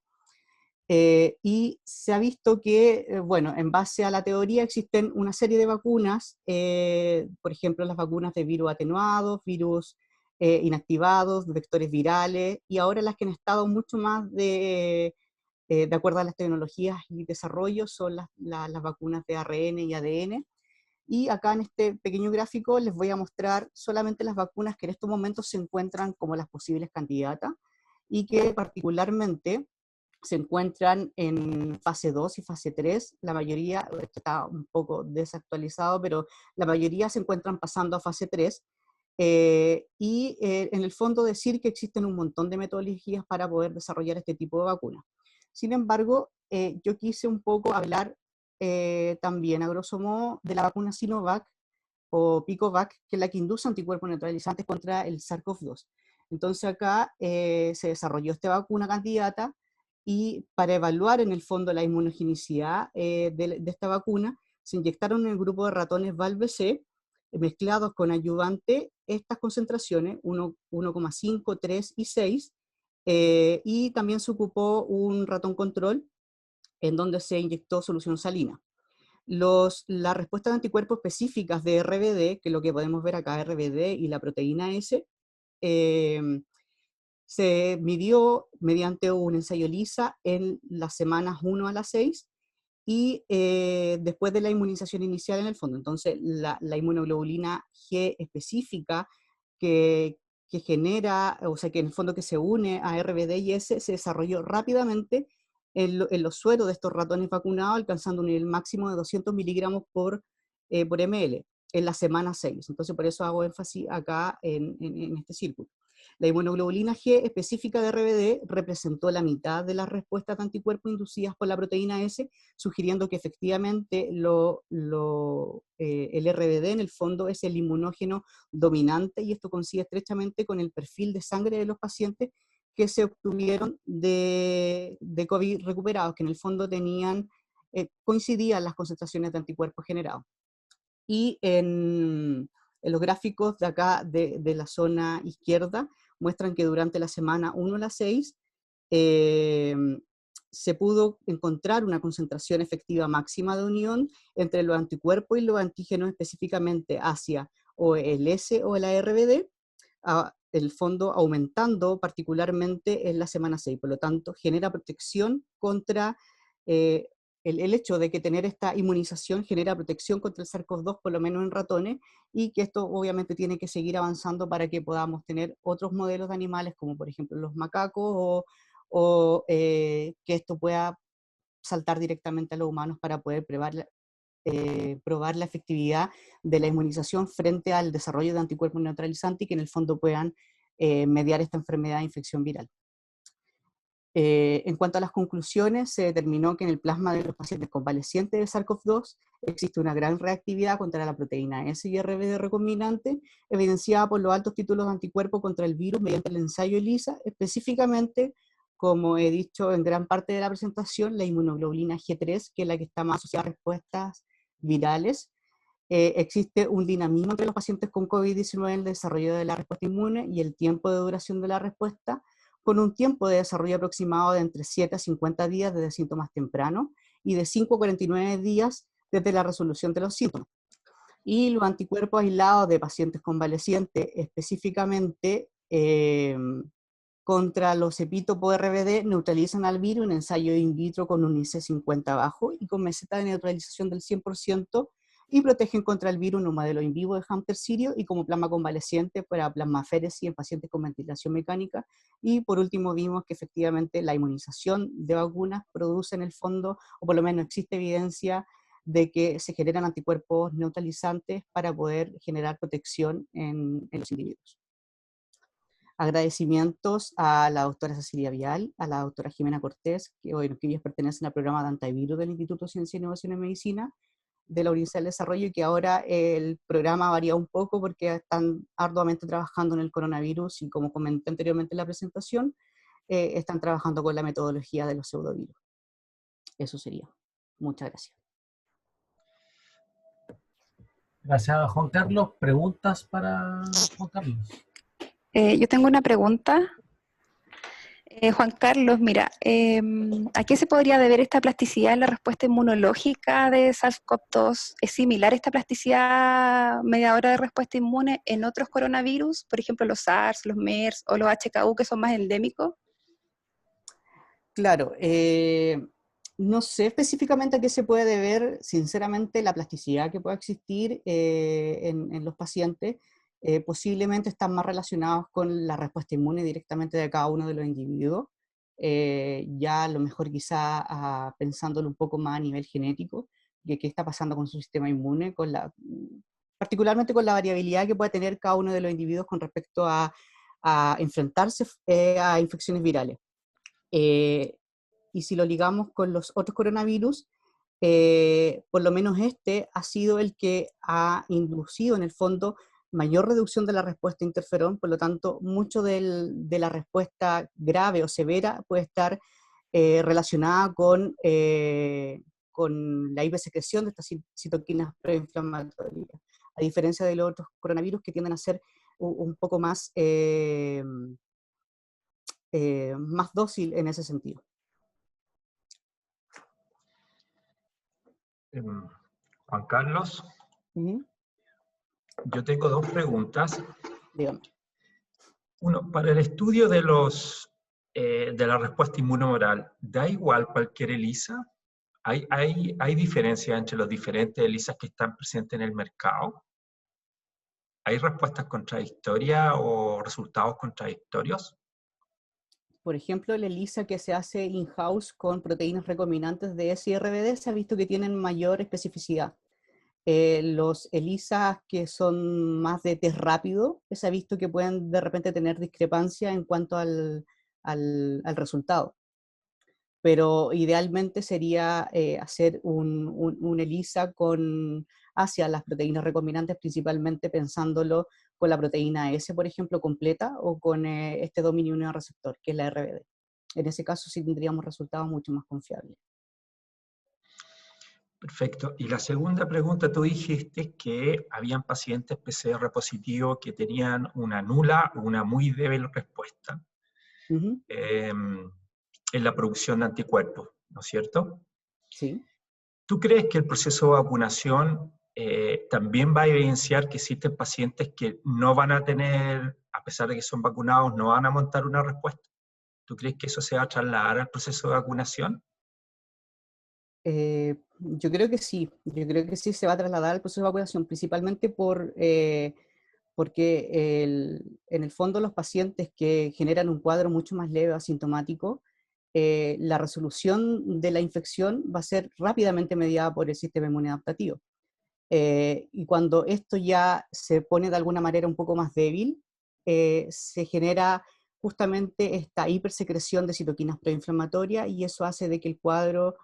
[SPEAKER 6] y se ha visto que, bueno, en base a la teoría existen una serie de vacunas, por ejemplo las vacunas de virus atenuados, virus inactivados, vectores virales, y ahora las que han estado mucho más de acuerdo a las tecnologías y desarrollos son las vacunas de ARN y ADN. Y acá en este pequeño gráfico les voy a mostrar solamente las vacunas que en estos momentos se encuentran como las posibles candidatas, y que particularmente se encuentran en fase 2 y fase 3, la mayoría, esto está un poco desactualizado, pero la mayoría se encuentran pasando a fase 3, en el fondo decir que existen un montón de metodologías para poder desarrollar este tipo de vacunas. Sin embargo, yo quise un poco hablar también, a grosso modo, de la vacuna Sinovac o Picovac, que es la que induce anticuerpos neutralizantes contra el SARS-CoV-2. Entonces acá se desarrolló esta vacuna candidata, y para evaluar en el fondo la inmunogenicidad de esta vacuna, se inyectaron en el grupo de ratones VALV-C, mezclados con ayudante, estas concentraciones, 1,5, 3 y 6, y también se ocupó un ratón control en donde se inyectó solución salina. Las respuestas de anticuerpos específicas de RBD, que es lo que podemos ver acá, RBD y la proteína S, se midió mediante un ensayo LISA en las semanas 1 a las 6, y después de la inmunización inicial en el fondo. Entonces la inmunoglobulina G específica que genera, o sea que en el fondo que se une a RBD y S, se desarrolló rápidamente en los sueros de estos ratones vacunados, alcanzando un nivel máximo de 200 miligramos por ml en la semana 6. Entonces por eso hago énfasis acá en este círculo. La inmunoglobulina G específica de RBD representó la mitad de las respuestas de anticuerpos inducidas por la proteína S, sugiriendo que efectivamente el RBD en el fondo es el inmunógeno dominante, y esto coincide estrechamente con el perfil de sangre de los pacientes que se obtuvieron de COVID recuperados, que en el fondo coincidían las concentraciones de anticuerpos generados. Y en los gráficos de acá, de la zona izquierda, muestran que durante la semana 1 a la 6 se pudo encontrar una concentración efectiva máxima de unión entre los anticuerpos y los antígenos, específicamente hacia o el S o el RBD, el fondo aumentando particularmente en la semana 6. Por lo tanto, genera protección contra el hecho de que tener esta inmunización genera protección contra el SARS-CoV-2, por lo menos en ratones, y que esto obviamente tiene que seguir avanzando para que podamos tener otros modelos de animales, como por ejemplo los macacos, o que esto pueda saltar directamente a los humanos para poder probar la efectividad de la inmunización frente al desarrollo de anticuerpos neutralizantes, y que en el fondo puedan mediar esta enfermedad de infección viral. En cuanto a las conclusiones, se determinó que en el plasma de los pacientes convalecientes de SARS-CoV-2 existe una gran reactividad contra la proteína S y RBD recombinante, evidenciada por los altos títulos de anticuerpos contra el virus mediante el ensayo ELISA, específicamente, como he dicho en gran parte de la presentación, la inmunoglobulina G3, que es la que está más asociada a respuestas virales. Existe un dinamismo entre los pacientes con COVID-19 en el desarrollo de la respuesta inmune y el tiempo de duración de la respuesta, con un tiempo de desarrollo aproximado de entre 7 a 50 días desde síntomas tempranos y de 5 a 49 días desde la resolución de los síntomas. Y los anticuerpos aislados de pacientes convalecientes, específicamente contra los epítopos RBD, neutralizan al virus en ensayo in vitro con un IC50 bajo y con meseta de neutralización del 100%, y protegen contra el virus en un modelo in vivo de hámster sirio y como plasma convaleciente para plasmaféresis en pacientes con ventilación mecánica. Y por último vimos que efectivamente la inmunización de vacunas produce en el fondo, o por lo menos existe evidencia de que se generan anticuerpos neutralizantes para poder generar protección en los individuos. Agradecimientos a la doctora Cecilia Vial, a la doctora Jimena Cortés, que ellos pertenecen al programa de antivirus del Instituto de Ciencia e Innovación en Medicina, de la Universidad del Desarrollo, y que ahora el programa varía un poco porque están arduamente trabajando en el coronavirus y, como comenté anteriormente en la presentación, están trabajando con la metodología de los pseudovirus. Eso sería. Muchas gracias.
[SPEAKER 2] Gracias, Juan Carlos. ¿Preguntas para Juan Carlos?
[SPEAKER 7] Yo tengo una pregunta. Juan Carlos, mira, ¿a qué se podría deber esta plasticidad en la respuesta inmunológica de SARS-CoV-2? ¿Es similar esta plasticidad mediadora de respuesta inmune en otros coronavirus? Por ejemplo, los SARS, los MERS o los HKU, que son más endémicos.
[SPEAKER 6] Claro, no sé específicamente a qué se puede deber, sinceramente, la plasticidad que pueda existir en los pacientes. Posiblemente están más relacionados con la respuesta inmune directamente de cada uno de los individuos, ya a lo mejor quizá pensándolo un poco más a nivel genético, de qué está pasando con su sistema inmune, particularmente con la variabilidad que puede tener cada uno de los individuos con respecto a enfrentarse a infecciones virales. Y si lo ligamos con los otros coronavirus, por lo menos este ha sido el que ha inducido en el fondo mayor reducción de la respuesta a interferón, por lo tanto, mucho de la respuesta grave o severa puede estar relacionada con la hipersecreción de estas citoquinas proinflamatorias, a diferencia de los otros coronavirus que tienden a ser un poco más dócil en ese sentido.
[SPEAKER 3] Juan Carlos.
[SPEAKER 6] Uh-huh.
[SPEAKER 3] Yo tengo dos preguntas.
[SPEAKER 6] Dígame.
[SPEAKER 3] Uno, para el estudio de la respuesta inmunomoral, ¿da igual cualquier ELISA? ¿Hay diferencia entre los diferentes ELISAs que están presentes en el mercado? ¿Hay respuestas contradictorias o resultados contradictorios?
[SPEAKER 6] Por ejemplo, el ELISA que se hace in-house con proteínas recombinantes de S y RBD se ha visto que tienen mayor especificidad. Los ELISAs que son más de test rápido, se ha visto que pueden de repente tener discrepancia en cuanto al resultado. Pero idealmente sería hacer un ELISA hacia las proteínas recombinantes, principalmente pensándolo con la proteína S, por ejemplo, completa, o con este dominio inmunoreceptor, que es la RBD. En ese caso sí tendríamos resultados mucho más confiables.
[SPEAKER 3] Perfecto. Y la segunda pregunta, tú dijiste que habían pacientes PCR positivos que tenían una nula o una muy débil respuesta en la producción de anticuerpos, ¿no es cierto?
[SPEAKER 6] Sí.
[SPEAKER 3] ¿Tú crees que el proceso de vacunación también va a evidenciar que existen pacientes que no van a tener, a pesar de que son vacunados, no van a montar una respuesta? ¿Tú crees que eso se va a trasladar al proceso de vacunación?
[SPEAKER 6] Yo creo que sí se va a trasladar al proceso de vacunación, principalmente porque en el fondo los pacientes que generan un cuadro mucho más leve asintomático, la resolución de la infección va a ser rápidamente mediada por el sistema inmune adaptativo. Y cuando esto ya se pone de alguna manera un poco más débil, se genera justamente esta hipersecreción de citoquinas proinflamatorias, y eso hace de que el cuadro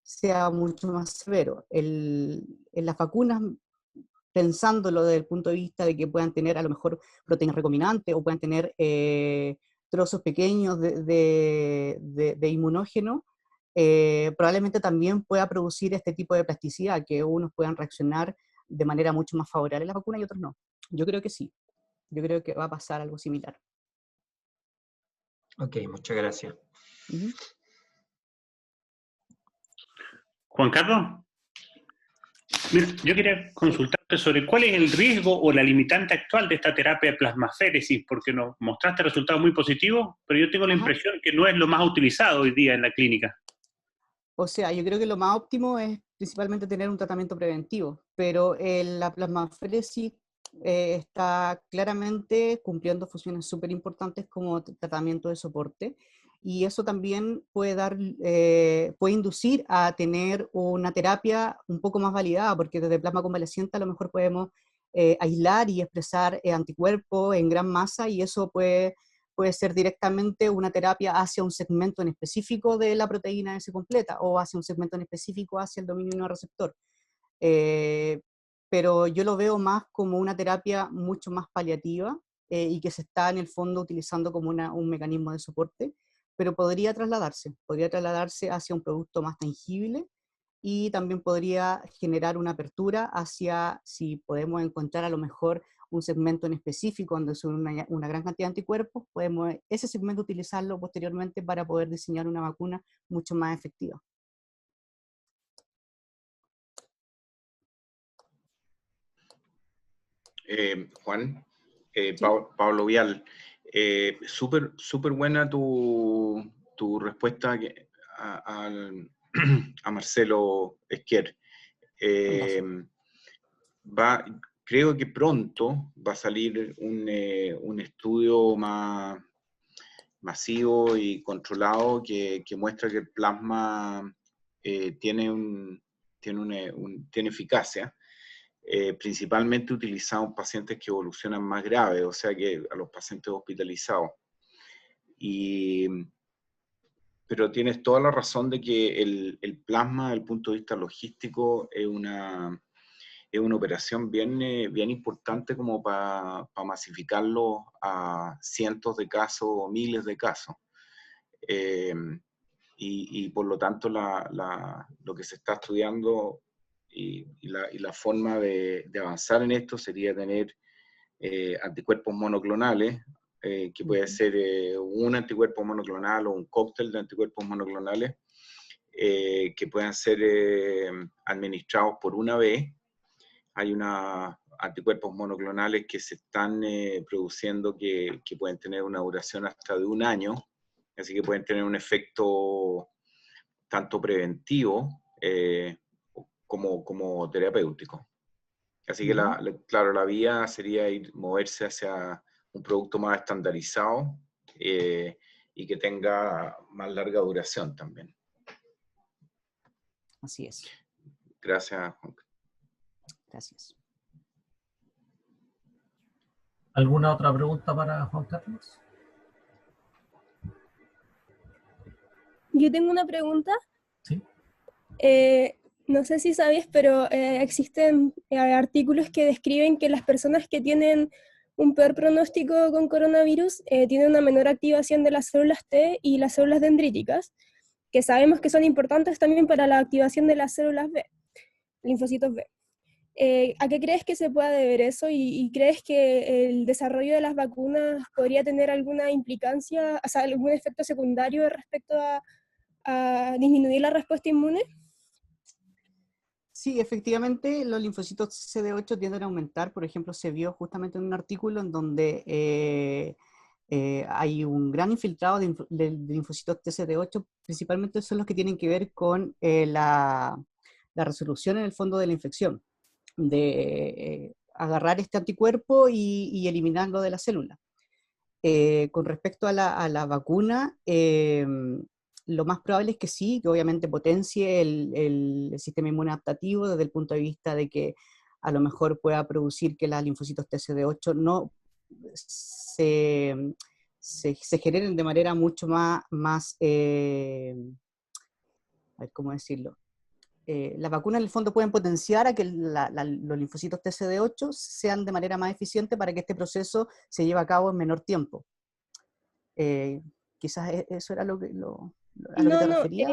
[SPEAKER 6] sea mucho más severo. En las vacunas, pensándolo desde el punto de vista de que puedan tener a lo mejor proteínas recombinantes o puedan tener trozos pequeños de inmunógeno, probablemente también pueda producir este tipo de plasticidad, que unos puedan reaccionar de manera mucho más favorable a la vacuna y otros no. Yo creo que sí. Yo creo que va a pasar algo similar.
[SPEAKER 3] Ok, muchas gracias.
[SPEAKER 6] Ujú.
[SPEAKER 8] Juan Carlos, mira, yo quería consultarte sobre cuál es el riesgo o la limitante actual de esta terapia de plasmaféresis, porque nos mostraste resultados muy positivos, pero yo tengo la
[SPEAKER 6] Ajá.
[SPEAKER 8] impresión que no es lo más utilizado hoy día en la clínica.
[SPEAKER 6] O sea, yo creo que lo más óptimo es principalmente tener un tratamiento preventivo, pero la plasmaféresis está claramente cumpliendo funciones súper importantes como tratamiento de soporte, y eso también puede inducir a tener una terapia un poco más validada, porque desde plasma convaleciente a lo mejor podemos aislar y expresar anticuerpos en gran masa, y eso puede ser directamente una terapia hacia un segmento en específico de la proteína S completa o hacia un segmento en específico hacia el dominio inmunoreceptor. Eh, pero yo lo veo más como una terapia mucho más paliativa, y que se está en el fondo utilizando como un mecanismo de soporte, pero podría trasladarse hacia un producto más tangible, y también podría generar una apertura hacia si podemos encontrar a lo mejor un segmento en específico donde son una gran cantidad de anticuerpos, podemos ese segmento utilizarlo posteriormente para poder diseñar una vacuna mucho más efectiva.
[SPEAKER 5] Juan,
[SPEAKER 6] ¿Sí?
[SPEAKER 5] Pablo Vial, súper buena tu respuesta a Marcelo Esquer.
[SPEAKER 6] Gracias.
[SPEAKER 5] Creo que pronto va a salir un estudio más masivo y controlado que muestra que el plasma tiene eficacia, principalmente utilizado en pacientes que evolucionan más graves, o sea que a los pacientes hospitalizados. Pero tienes toda la razón de que el plasma, desde el punto de vista logístico, es una operación bien importante como para masificarlo a cientos de casos o miles de casos. Y por lo tanto lo que se está estudiando y la forma de avanzar en esto sería tener anticuerpos monoclonales, que puede ser un anticuerpo monoclonal o un cóctel de anticuerpos monoclonales, que puedan ser administrados por una vez. Hay anticuerpos monoclonales que se están produciendo que pueden tener una duración hasta de 1 año, así que pueden tener un efecto tanto preventivo como terapéutico. Así que, claro, la vía sería moverse hacia un producto más estandarizado y que tenga más larga duración también.
[SPEAKER 6] Así es.
[SPEAKER 5] Gracias, Juan.
[SPEAKER 6] Gracias.
[SPEAKER 2] ¿Alguna otra pregunta para Juan Carlos?
[SPEAKER 9] Yo tengo una pregunta.
[SPEAKER 2] Sí.
[SPEAKER 9] No sé si sabes, pero existen artículos que describen que las personas que tienen un peor pronóstico con coronavirus tienen una menor activación de las células T y las células dendríticas, que sabemos que son importantes también para la activación de las células B, linfocitos B. ¿A qué crees que se pueda deber eso? ¿Y crees que el desarrollo de las vacunas podría tener alguna implicancia, o sea, algún efecto secundario respecto a disminuir la respuesta inmune?
[SPEAKER 6] Sí, efectivamente, los linfocitos CD8 tienden a aumentar. Por ejemplo, se vio justamente en un artículo en donde hay un gran infiltrado de linfocitos TCD8, principalmente son los que tienen que ver con la resolución en el fondo de la infección, de agarrar este anticuerpo y eliminarlo de la célula. Con respecto a la vacuna, lo más probable es que sí, que obviamente potencie el sistema inmune adaptativo desde el punto de vista de que a lo mejor pueda producir que los linfocitos TCD8 no se se generen de manera mucho más a ver, ¿cómo decirlo? Las vacunas en el fondo pueden potenciar a que los linfocitos TCD8 sean de manera más eficiente para que este proceso se lleve a cabo en menor tiempo. Quizás eso era a lo que te refería.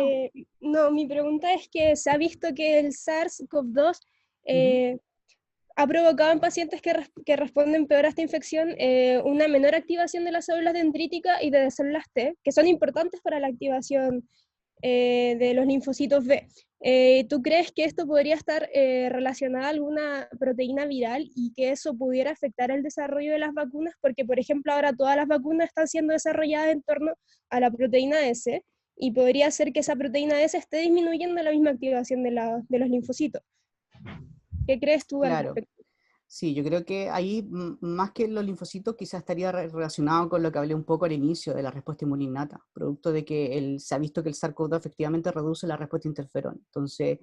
[SPEAKER 9] No, mi pregunta es que se ha visto que el SARS-CoV-2 ha provocado en pacientes que responden peor a esta infección una menor activación de las células dendríticas y de células T, que son importantes para la activación de los linfocitos B. ¿Tú crees que esto podría estar relacionado a alguna proteína viral y que eso pudiera afectar el desarrollo de las vacunas? Porque, por ejemplo, ahora todas las vacunas están siendo desarrolladas en torno a la proteína S, y podría ser que esa proteína S esté disminuyendo la misma activación de los linfocitos. ¿Qué crees tú al respecto?
[SPEAKER 6] Sí, yo creo que ahí, más que los linfocitos, quizás estaría relacionado con lo que hablé un poco al inicio de la respuesta inmune innata, producto de que se ha visto que el SARS-CoV-2 efectivamente reduce la respuesta interferón. Entonces,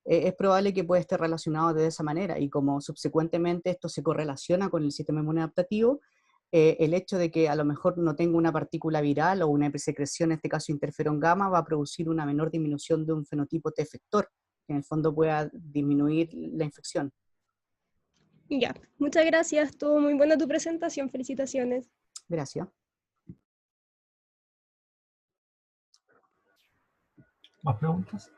[SPEAKER 6] es probable que pueda estar relacionado de esa manera, y como subsecuentemente esto se correlaciona con el sistema inmune adaptativo, el hecho de que a lo mejor no tenga una partícula viral o una secreción, en este caso interferón gamma, va a producir una menor disminución de un fenotipo T efector, que en el fondo pueda disminuir la infección.
[SPEAKER 9] Ya, muchas gracias, estuvo muy buena tu presentación, felicitaciones.
[SPEAKER 6] Gracias.
[SPEAKER 2] ¿Más preguntas?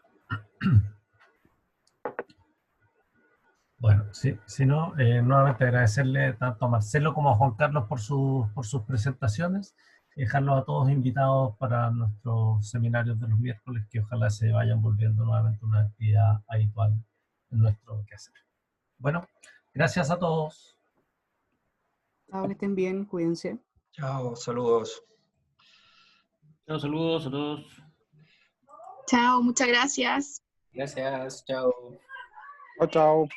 [SPEAKER 2] Bueno, si no, nuevamente agradecerle tanto a Marcelo como a Juan Carlos por sus presentaciones, y dejarlos a todos invitados para nuestros seminarios de los miércoles, que ojalá se vayan volviendo nuevamente una actividad habitual en nuestro quehacer. Bueno, gracias a todos.
[SPEAKER 6] Chao, que estén bien, cuídense.
[SPEAKER 3] Chao, saludos.
[SPEAKER 4] Chao, saludos a todos.
[SPEAKER 10] Chao, muchas gracias.
[SPEAKER 1] Gracias, chao.
[SPEAKER 11] Chao, chao.